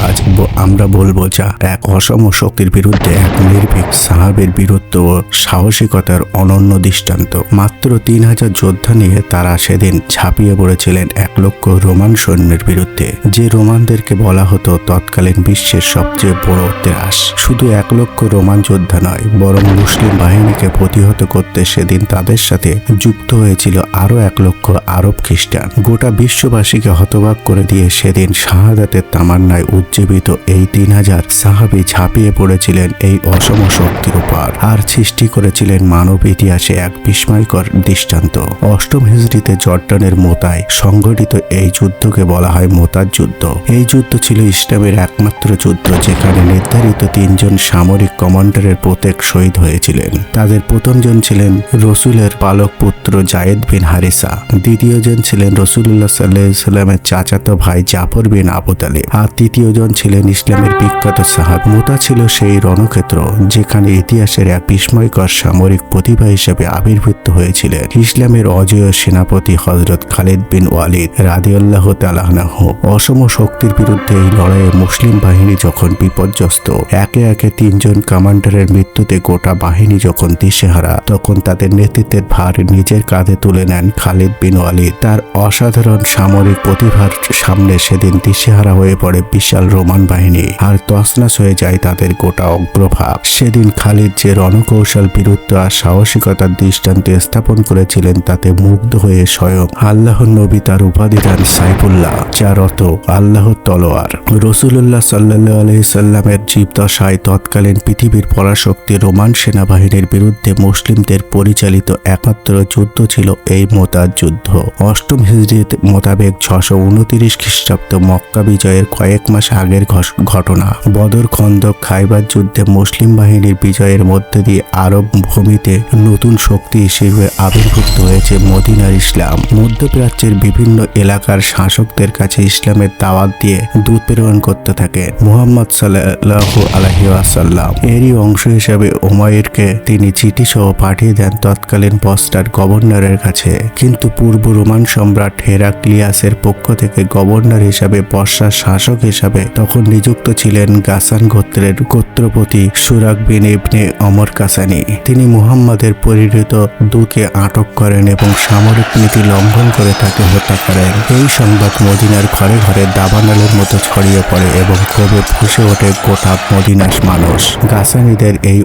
আজ আমরা বলবো যা এক অসম শক্তির বিরুদ্ধে এক নির্ভীক সাহাবের বীরত্ব ও সাহসিকতার অনন্য দৃষ্টান্ত। মাত্র 3000 যোদ্ধা নিয়ে তারা সেদিন ঝাঁপিয়ে পড়েছিলেন 1 লক্ষ রোমান সৈন্যের বিরুদ্ধে, যে রোমানদেরকে বলা হতো তৎকালীন বিশ্বের সবচেয়ে বড় ত্রাস। শুধু 1 লক্ষ রোমান যোদ্ধা নয়, বরং মুসলিম বাহিনীকে প্রতিহত করতে সেদিন তাদের সাথে যুক্ত হয়েছিল আরো 1 লক্ষ আরব খ্রিস্টান। গোটা বিশ্ববাসীকে হতবাক করে দিয়ে সেদিন শাহাদাতের তামান্নায় উজ্জীবিত এই 3000 সাহাবী ঝাঁপিয়ে পড়েছিলেন এই অসম শক্তির উপর, আর সৃষ্টি করেছিলেন মানব ইতিহাসে এক বিস্ময়কর দৃষ্টান্ত। 8ম হিজরিতে জর্ডানের মোতায় সংঘটিত এই যুদ্ধকে বলা হয় মোতার যুদ্ধ। এই যুদ্ধ ছিল ইসলামের একমাত্র যুদ্ধ যেখানে নির্ধারিত 3 জন সামরিক কমান্ডারের প্রত্যেক শহীদ হয়েছিলেন। তাদের প্রথমজন ছিলেন রসুলের পালক পুত্র জায়েদ বিন হারিসা, দ্বিতীয়জন ছিলেন রসুলুল্লাহ সাল্লাল্লাহু আলাইহি ওয়াসাল্লামের চাচাতো ভাই জাফর বিন আবু তালিব, আর তৃতীয়জন ছিলেন ইসলামের বিখ্যাত সাহাবী। মোতা ছিল সেই রণক্ষেত্র যেখানে ইতিহাসের এক বিস্ময়কর সামরিক প্রতিভা হিসেবে আবির্ভূত হয়েছিলেন ইসলামের অজেয় সেনাপতি হযরত খালিদ বিন ওয়ালিদ রাদিয়াল্লাহু তাআলা আনহু। অসম শক্তির বিরুদ্ধে এই লড়াইয়ে মুসলিম বাহিনী যখন বিপর্যস্ত, একে একে 3 জন কমান্ডারের মৃত্যুতে গোটা বাহিনী যখন দিশেহারা, তখন তাদের নেতৃত্বের ভার নিজের কাঁধে তুলে নেন খালিদ বিন ওয়ালিদ। তার অসাধারণ সামরিক প্রতিভার সামনে সেদিন দিশেহারা হয়ে পড়ে বিশাল রোমান বাহিনী, আর তছনছ হয়ে যায় তাদের গোটা অগ্রভাগ। সেদিন খালিদ যে রণকৌশল, বীরত্ব আর সাহসিকতার দৃষ্টান্ত স্থাপন করেছিলেন তাতে মুগ্ধ হয়ে স্বয়ং আল্লাহর নবী তার উপাধি দেন সাইফুল্লাহ, যার অর্থ আল্লাহর তলোয়ার। রাসূলুল্লাহ সাল্লাল্লাহু আলাইহি সাল্লামের জীবদ্দশায় তৎকালীন পৃথিবীর পরাশক্তি রোমান সেনাবাহিনীর বিরুদ্ধে মুসলিমদের পরিচালিত একমাত্র যুদ্ধ ছিল এই মোতার যুদ্ধ। 8ম হিজরিত মোতাবেক 629 খ্রিস্টাব্দ মক্কা বিজয়ের কয়েক মাস আগের ঘটনা। বদর, খন্দক, খাইবার যুদ্ধে মুসলিম বাহিনীর বিজয়ের মধ্যে দিয়ে আরব ভূমিতে নতুন শক্তি হিসেবে আবির্ভূত হয়েছে মদিনার ইসলাম। মধ্যপ্রাচ্যের বিভিন্ন এলাকার শাসকদের কাছে ইসলামের দাওয়াত দিয়ে দূত প্রেরণ করতে থাকে মুহাম্মদ সাল্লাল্লাহু আলাইহি ওয়াসাল্লাম। এরই অংশ হিসেবে উমাইরকে তিনি চিঠি সহ পাঠিয়ে দেন তৎকালীন বসরার গভর্নরের কাছে, কিন্তু পূর্ব রোমান সম্রাট হেরাক্লিয়াসের পক্ষ থেকে গভর্নর হিসাবে বসরার শাসক হিসাবে তখন নিযুক্ত ছিলেন গাসান গোত্রের গোত্রপতি সুরাক বিন ইবনে ওমর কাসানি। তিনি মুহাম্মাদের পরিহিত দূতকে আটক করেন এবং সামরিক নীতি লঙ্ঘন করে তাকে হত্যা করেন। এই সংবাদ মদিনার ঘরে ঘরে দাবানলের মতো ছড়িয়ে পড়ে এবং ক্ষোভে ফুঁসে ওঠে গোটা মদিনার মানুষ। গাসানিদের এই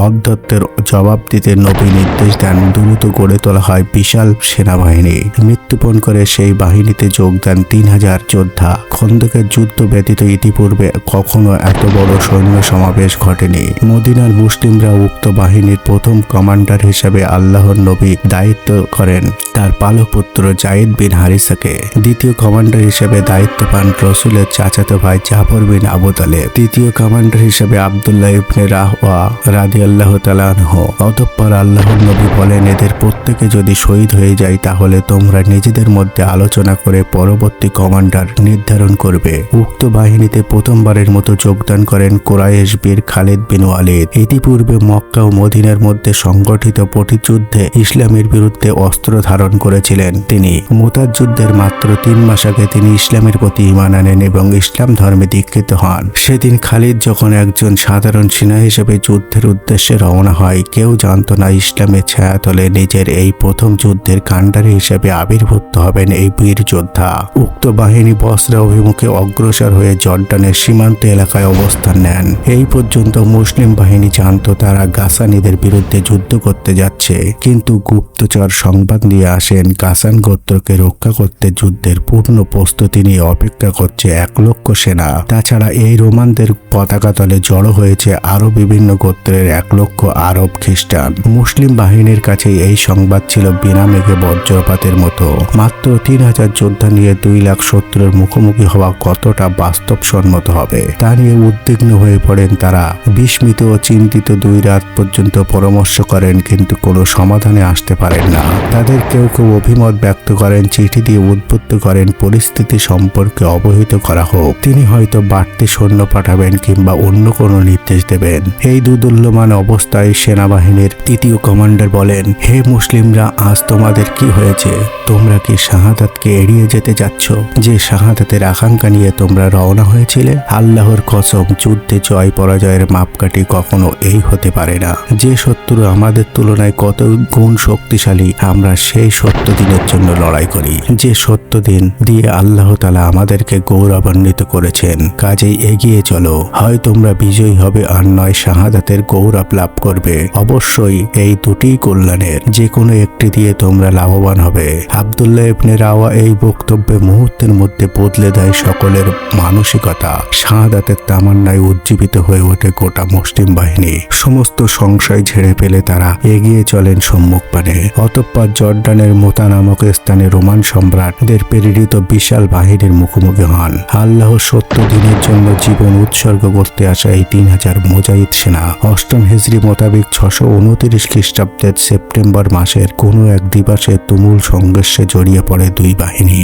অধ্যত্বের জবাব দিতে নবী নির্দেশ দেন দ্রুত গড়ে তোলা হয় বিশাল সেনাবাহিনী। মৃত্যুপণ করে সেই বাহিনীতে যোগ দেন 3000 যোদ্ধা। খন্দকের যুদ্ধ ব্যতীত ইতিপূর্বে কখনো এত বড় সৈন্য সমাবেশ ঘটেনি। মদিনার মুসলিমরা উক্ত বাহিনীর প্রথম কমান্ডার হিসেবে আল্লাহর নবী দায়িত্ব করেন তার পালক পুত্র জায়েদ বিন হারিসাকে। দ্বিতীয় কমান্ডার হিসেবে দায়িত্ব পান রসুলের চাচাতো ভাই জাফর বিন আবু তালিব। তৃতীয় কমান্ডার হিসেবে আব্দুল্লাহ ইবনে রাহওয়া রাদিয়াল্লাহু তাআলা আনহু। অতঃপর আল্লাহর নবী বলেন, এদের প্রত্যেকে যদি শহীদ হয়ে যায় তাহলে তোমরা নিজেদের মধ্যে আলোচনা করে পরবর্তী কমান্ডার নির্ধারণ করবে। উক্ত বাহিনীতে প্রথমবারের মতো যোগদান করেন কুরাইশ বীর খালিদ বিন ওয়ালিদ। ইতিপূর্বে মক্কা ও মদিনার মধ্যে সংগঠিত প্রতিযুদ্ধে ইসলামের বিরুদ্ধে অস্ত্র ধারণ করেছিলেন তিনি। মুতার যুদ্ধের মাত্র 3 মাস আগে তিনি ইসলামের প্রতি ঈমান আনেন এবং ইসলাম ধর্মে দীক্ষিত হন। সেদিন খালিদ যখন একজন সাধারণ সেনা হিসেবে যুদ্ধের উদ্দেশ্যে রওনা হয়, কেউ জানত না ইসলামের ছায়াতলে নিজের এই প্রথম যুদ্ধের কাণ্ডারী হিসেবে আবির্ভূত হবেন এই বীর যোদ্ধা। উক্ত বাহিনী বসরা অভিমুখে অগ্রসর হয়ে জর্ডানের সীমান্ত এলাকায় অবস্থান নেন। এই পর্যন্ত মুসলিম বাহিনী জানত তারা গাসানিদের বিরুদ্ধে যুদ্ধ করতে যাচ্ছে, কিন্তু গুপ্তচর সংবাদ নিয়ে আসেন গাসান গোত্রকে রক্ষা করতে যুদ্ধের পূর্ণ প্রস্তুতি নিয়ে অপেক্ষা করছে 1 লক্ষ সেনা। তাছাড়া এই রোমানদের পতাকা তলে জড়ো হয়েছে আরো বিভিন্ন গোত্রের 1 লক্ষ আরব খ্রিস্টান। মুসলিম বাহিনীর কাছে এই সংবাদ ছিল বিনা মেঘে বজ্রপাতের মতো। মাত্র 3000 যোদ্ধা নিয়ে 2 লাখ শত্রুর মুখোমুখি হওয়া কতটা বাস্তবসম্মত হবে তা নিয়ে উদ্বিগ্ন হয়ে পড়েন তারা। বিস্মিত ও চিন্তিত 2 রাত পর্যন্ত পরামর্শ করেন, কিন্তু কোনো সমাধানে আসতে পারেন না। তাদের কেউ কেউ অভিমত ব্যক্ত করেন, চিঠি দিয়ে উদ্বুদ্ধ করেন পরিস্থিতি সম্পর্কে অবহিত করা হোক। তিনি হয়তো বাড়তি সৈন্য পাঠাবেন কিংবা অন্য কোনো নির্দেশ দেবেন। এই দুদুল্যমান অবস্থায় সেনাবাহিনীর 3য় কমান্ডার বলেন, হে মুসলিমরা, আজ তোমাদের কি হয়েছে? তোমরা কি শাহাদাতকে এড়িয়ে যেতে যাচ্ছ? যে শাহাদাতের আকাঙ্ক্ষা নিয়ে তোমরা রওনা রওনা হয়েছিলে? আল্লাহর কসম, যুদ্ধে জয় পরাজয়ের মাপকাঠি কখনো এই হতে পারে না যে শত্রু আমাদের তুলনায় কত গুণ শক্তিশালী, আমরা সেই সত্য দিনের জন্য লড়াই করি, যে সত্য দিন দিয়ে আল্লাহ তাআলা আমাদেরকে গৌরবান্বিত করেছেন। কাজেই এগিয়ে চলো, হয় তোমরা বিজয়ী হবে আর নয় শাহাদাতের গৌরব লাভ করবে। অবশ্যই এই দুটিই কল্যাণের, যে কোনো একটি দিয়ে তোমরা লাভবান হবে। আব্দুল্লাহ ইবনে রাওয়া এই বক্তব্যে মুহূর্তের মধ্যে বদলে দেয় সকলের মানসিকতা। শাহাদাতের তামান্নায় উজ্জীবিত হয়ে ওঠে গোটা মুসলিম বাহিনী। সমস্ত সংশয় ঝেড়ে ফেলে তারা এগিয়ে চলেন সম্মুখপানে। অতঃপর জর্ডানের মোতা নামক স্থানে রোমান সম্রাটদের প্রেরিত বিশাল বাহিনীর মুখোমুখি হন। আল্লাহর সত্য দিনের জন্য জীবন উৎসর্গ করতে আসা এই 3000 মুজাহিদ সেনা 8ম হিজরি মোতাবেক 629 খ্রিস্টাব্দের সেপ্টেম্বর মাসের কোনো এক দিবসে তুমুল সংঘর্ষে জড়িয়ে পড়ে দুই বাহিনী।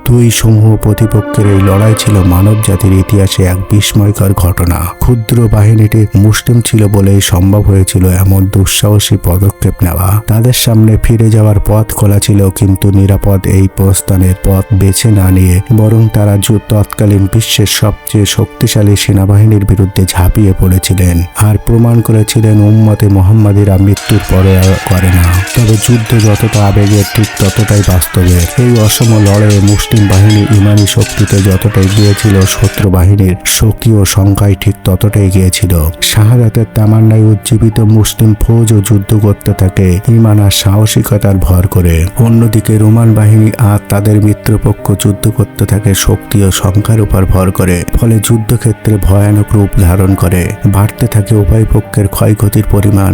দুই সমূহ প্রতিপক্ষের এই লড়াই ছিল মানব জাতির ইতিহাসে এক বিস্ময়কর ঘটনা। ক্ষুদ্র বাহিনীটি মুসলিম ছিল বলেই সম্ভব হয়েছিল এমন দুঃসাহসী পদক্ষেপ নেওয়া। তাদের সামনে ফিরে যাওয়ার পথ খোলা ছিল, কিন্তু নিরাপদ এই প্রস্থানের পথ বেছে না নিয়ে বরং তারা তৎকালীন বিশ্বের সবচেয়ে শক্তিশালী সেনাবাহিনীর বিরুদ্ধে ঝাঁপিয়ে পড়েছিলেন আর প্রমাণ করেছিলেন উম্মতে মুহাম্মাদিরা মৃত্যুর পরে করে না, তবে যুদ্ধ যতটা আবেগের ঠিক ততটাই বাস্তবের। এই অসম লড়াইয়ে মুসলিম বাহিনী ইমানি শক্তিতে যতটাই গিয়েছিল, শত্রু বাহিনীর শক্তি ও সংখ্যায় ঠিক ততটাই গিয়েছিল। শাহাদাতের তামান্নায় উজ্জীবিত মুসলিম ফৌজও যুদ্ধ করতে থাকে ইমান আর সাহসিকতার ভর করে। অন্যদিকে রোমান বাহিনী আর তাদের মিত্রপক্ষ যুদ্ধ করতে থাকে শক্তি ও সংখ্যার উপর ভর করে। ফলে যুদ্ধক্ষেত্রে ভয়ানক রূপ ধারণ করে। বাড়তে থাকে উভয় পক্ষের ক্ষয়ক্ষতির পরিমাণ।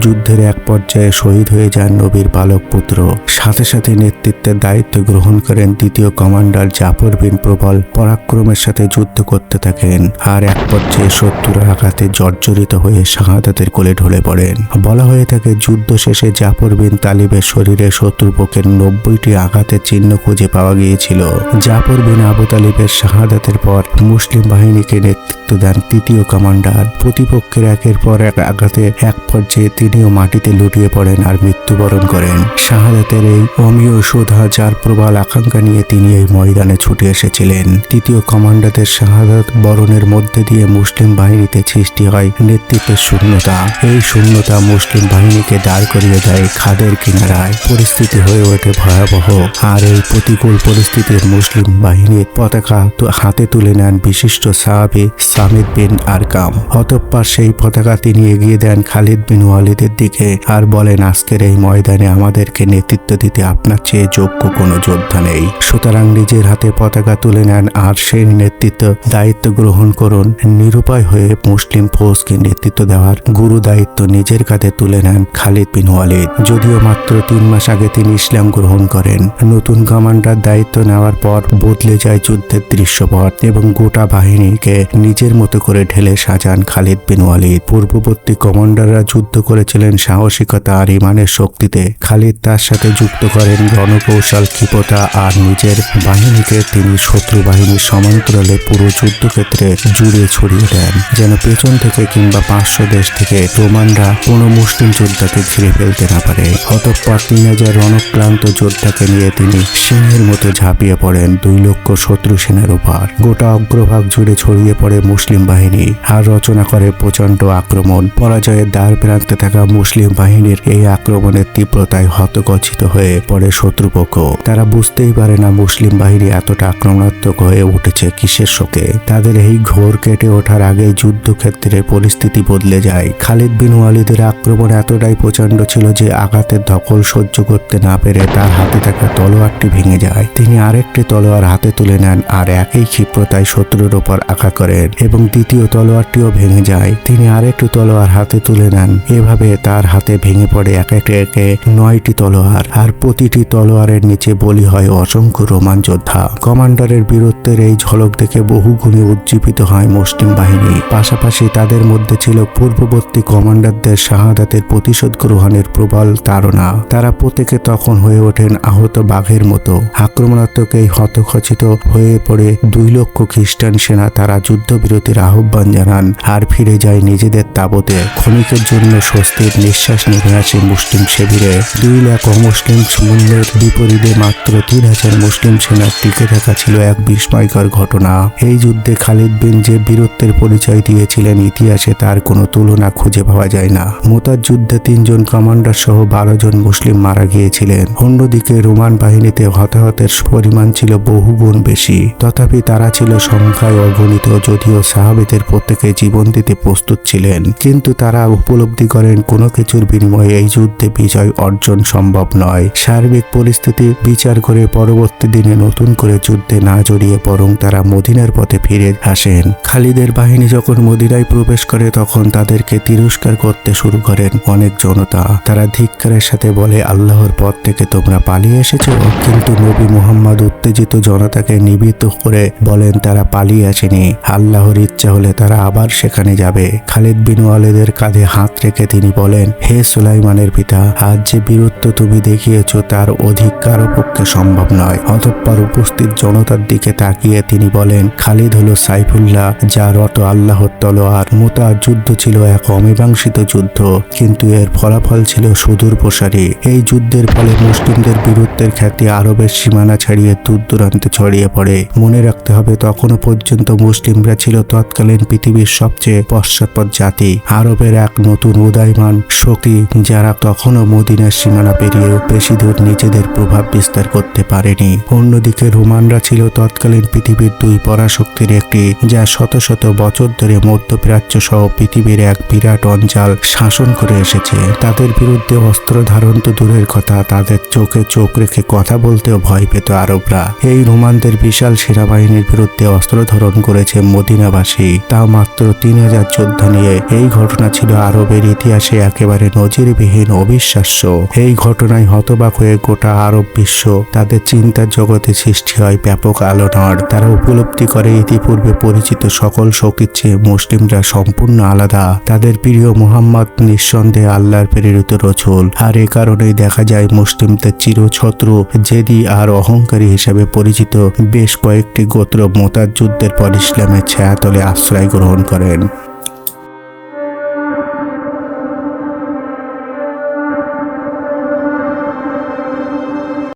যুদ্ধের এক পর্যায়ে শহীদ হয়ে যান নবীর বালক পুত্র। সাথে সাথে নেতৃত্বের দায়িত্ব গ্রহণ করেন দ্বিতীয় কমান্ডার জাফর বিন প্রবল। পরাক্রমের সাথে যুদ্ধ করতে থাকেন আর এক পর্যায়ে শত্রুর আঘাতে জর্জরিত হয়ে শাহাদাতের কোলে ঢলে পড়েন। বলা হয়ে থাকে যুদ্ধ শেষে জাফর বিন তালিবের শরীরে শত্রুপক্ষের 90টি আঘাতের চিহ্ন খুঁজে পাওয়া গিয়েছিল। জাফর বিন আবু তালিবের শাহাদাতের পর মুসলিম বাহিনীকে নেতৃত্ব দেন তৃতীয় কমান্ডার। প্রতিপক্ষের একের পর এক আঘাতে এক পর্যায়ে তিনিও মাটিতে লুটিয়ে পড়েন আর মৃত্যুবরণ করেন। শাহাদাতের এই অমীয় সুধা, যার প্রবল আকাঙ্ক্ষা নিয়ে তিনি এই ময়দানে ছুটে এসেছিলেন। তৃতীয় কমান্ডারের শাহাদাত বরণের মধ্যে দিয়ে মুসলিম বাহিনীতে সৃষ্টি হয় নেতৃত্বের শূন্যতা। এই শূন্যতা মুসলিম বাহিনীকে দাঁড় করিয়ে দেয় খাদের কিনারায়। পরিস্থিতি হয়ে ওঠে ভয়াবহ। আর এই প্রতিকূল পরিস্থিতির মুসলিম বাহিনীর পতাকা হাতে তুলে নেন বিশিষ্ট সাহাবী সামিদ বিন আরকাম। অতঃপর সেই পতাকা তিনি এগিয়ে দেন খালিদ বিন ওয়ালিদের দিকে আর বলেন, আজকের এই ময়দানে আমাদেরকে নেতৃত্ব দিতে আপনার চেয়ে যোগ্য কোনো যোদ্ধা নেই। সুতরাং নিজের হাতে পতাকা তুলে নেন আর সেই নেতৃত্ব দায়িত্ব গ্রহণ করুন। নিরুপায় হয়ে মুসলিম ফৌজকে নেতৃত্ব দেওয়ার গুরু দায়িত্ব নিজের কাঁধে তুলে নেন খালিদ বিন ওয়ালিদ। যদিও মাত্র 3 মাস আগে তিনি ইসলাম গ্রহণ করেন। নতুন কমান্ডার দায়িত্ব নেওয়ার পর বদলে যায় যুদ্ধের দৃশ্যপট এবং গোটা বাহিনীকে নিজের মতো করে ঢেলে সাজান খালিদ বিন ওয়ালিদ। পূর্ববর্তী কমান্ডাররা যুদ্ধ করেছিলেন সাহসিকতা আর ইমানের শক্তিতে। খালিদ তার সাথে যুক্ত করেন রণকৌশল, ক্ষিপ্রতা আর নিজের বাহিনীকে তিনি শত্রু বাহিনীর সমান্তরালে পুরো যুদ্ধক্ষেত্রে জুড়ে ছড়িয়ে দেন, যেন পেছন থেকে কিংবা 500 দেশ থেকে রোমানরা কোনো মুসলিম যোদ্ধাকে ঘিরে ফেলতে না পারে। অতঃপর 3000 রণক্লান্ত যোদ্ধাকে নিয়ে তিনি সিংহের মতো ঝাঁপিয়ে পড়েন 2 লক্ষ শত্রু সেনার উপর। গোটা অগ্রভাগ জুড়ে ছড়িয়ে পড়ে মুসলিম বাহিনী আর রচনা করে প্রচণ্ড আক্রমণ। পরাজয়ের দ্বার প্রান্তে থাকা মুসলিম বাহিনীর এই আক্রমণের তীব্রতায় হতগচ্ছিত হয়ে পড়ে শত্রুপক্ষ। তারা বুঝতেই পারে না মুসলিম বাহিনী এতটা আক্রমণাত্মক হয়ে উঠেছে কিসের শোকে। তাদের এই ঘোর কেটে ওঠার আগেই যুদ্ধক্ষেত্রের পরিস্থিতি বদলে যায়। খালিদ বিন ওয়ালিদের আক্রমণ এতটাই প্রচণ্ড ছিল যে আঘাতের ধকল সহ্য করতে না পেরে তার হাতে থাকা তলোয়ারটি ভেঙে যায়। তিনি আরেকটি তলোয়ার হাতে তুলে নেন আর একই ক্ষিপ্রতায় শত্রুর ওপর আঘাত করেন এবং দ্বিতীয় তলোয়ারটিও ভেঙে যায়। তিনি আরেকটি তলোয়ার হাতে তুলে নেন। এভাবে তার হাতে ভেঙে পড়ে একে একে 9টি তলোয়ার আর প্রতিটি তলোয়ারের নিচে বলি হয় অসংখ্য রোমান যোদ্ধা। কমান্ডারের বীরত্বের এই ঝলক দেখে বহুগুণে উজ্জীবিত হয় মুসলিম বাহিনী। পাশাপাশি তাদের মধ্যে ছিল পূর্ববর্তী কমান্ডারদের শাহাদাতের প্রতিশোধ গ্রহণের প্রবল তাড়না। তারা প্রত্যেকে তখন হয়ে ওঠেন আহত বাঘের মতো। আক্রমণাত্মক এই হতখচিত হয়ে পড়ে 2 লক্ষ খ্রিস্টান সেনা তারা যুদ্ধবিরতির আহ্বান জানান আর ফিরে যায় নিজেদের তাঁবুতে। ক্ষণিকের জন্য স্বস্তির নিঃশ্বাস নেমে আসে মুসলিম শিবিরে। 2 লাখ অমুসলিম সৈন্যের বিপরীতে মাত্র 3000 মুসলিম সেনার টিকে থাকা ছিল এক বিস্ময়কর ঘটনা। এই যুদ্ধে খালিদ বিন যে বীরত্বের পরিচয় দিয়েছিলেন ইতিহাসে তার কোনো তুলনা খুঁজে পাওয়া যায় না। মুতার যুদ্ধে 3 জন কমান্ডার সহ 12 জন মুসলিম মারা গিয়েছিলেন। অন্যদিকে রোমান বাহিনীতে হতাহতের পরিমাণ ছিল বহুগুণ বেশি। তথাপি তারা ছিল সংখ্যায় অগণিত, যদিও সাহাবীদের প্রত্যেকে জীবন দিতে প্রস্তুত ছিলেন। কিন্তু তারা উপলব্ধি করেন কোনো কিছুর বিনিময়ে এই যুদ্ধে বিজয় অর্জন সম্ভব নয়। সার্বিক পরিস্থিতি বিচার করে পরবর্তী দিনে নতুন করে যুদ্ধে না জড়িয়ে বরং তারা মদিনার পথে ফিরে আসেন। খালিদের বাহিনী যখন মদিনায় প্রবেশ করে তখন তাদেরকে তিরস্কার করতে শুরু করেন অনেক জনতা। তারা ধিক্কারের সাথে বলে, আল্লাহর পথ থেকে তোমরা পালিয়ে এসেছো। কিন্তু নবী মুহাম্মদ উত্তেজিত জনতাকে নিবৃত্ত করে বলেন তারা পালিয়ে আসেনি, আল্লাহর ইচ্ছা হলে তারা আবার সেখানে যাবে। খালিদ বিন ওয়ালিদের কাঁধে হাত রেখে তিনি বলেন, হে সুলাইমানের পিতা, আজ যে বীরত্ব তুমি দেখিয়েছো তার অধিক কারো পক্ষে সম্ভব নয়। অতঃপর উপস্থিত জনতার দিকে তাকিয়ে তিনি বলেন, খালিদ হলো সাইফুল্লাহ, যার অত আল্লাহর তলোয়ার। মুতার যুদ্ধ ছিল এক অমীমাংসিত যুদ্ধ, কিন্তু এর ফলাফল ছিল সুদূর প্রসারী। এই যুদ্ধের ফলে মুসলিমদের বীরত্বের খ্যাতি আরবের সীমানা ছাড়িয়ে দূর দূরান্তে ছড়িয়ে পড়ে। মনে রাখতে হবে, তখনও পর্যন্ত মুসলিমরা ছিল তৎকালীন পৃথিবীর সবচেয়ে পশ্চাৎপদ জাতি, আরবের এক নতুন উদীয়মান শক্তি, যারা তখনও মদিনার সীমানা পেরিয়ে বেশি দূর নিজেদের প্রভাব বিস্তার করতে পারেনি। অন্যদিকে রোমানরা ছিল তৎকালীন পৃথিবীর 2 পরাশক্তির একটি, যা শত শত বছর ধরে মধ্যপ্রাচ্য সহ পৃথিবীর এক বিরাট অঞ্চল শাসন করে এসেছে। তাদের বিরুদ্ধে অস্ত্র ধারণ তো দূরের কথা, তাদের চোখে চোখ রেখে কথা বলতেও ভয় পেত আরবরা। এই রোমানদের বিশাল সেনাবাহিনীর বিরুদ্ধে অস্ত্র ধারণ করেছে মদিনাবাসী, তাও মাত্র 3000 যোদ্ধা নিয়ে। এই ঘটনা ছিল আরবের ইতিহাসে একেবারে নজিরবিহীন, অবিশ্বাস্য। এই ঘটনায় হতবাক হয়ে গোটা আরব বিশ্ব, তাদের চিন্তার জগতে সৃষ্টি হয় ব্যাপক আলোড়ন। তারা উপলব্ধি করে ইতিপূর্বে পরিচিত সকল শক্তির চেয়ে মুসলিমরা সম্পূর্ণ আলাদা। তাদের প্রিয় মুহাম্মদ নিঃসন্দেহে আল্লাহর প্রেরিত রাসূল, আর এ কারণেই দেখা যায় মুসলিমদের চিরশত্রু, জেদি আর অহংকারী হিসেবে পরিচিত বেশ কয়েকটি গোত্র মুতার যুদ্ধের পর ইসলামের ছায়াতলে আশ্রয় গ্রহণ করেন।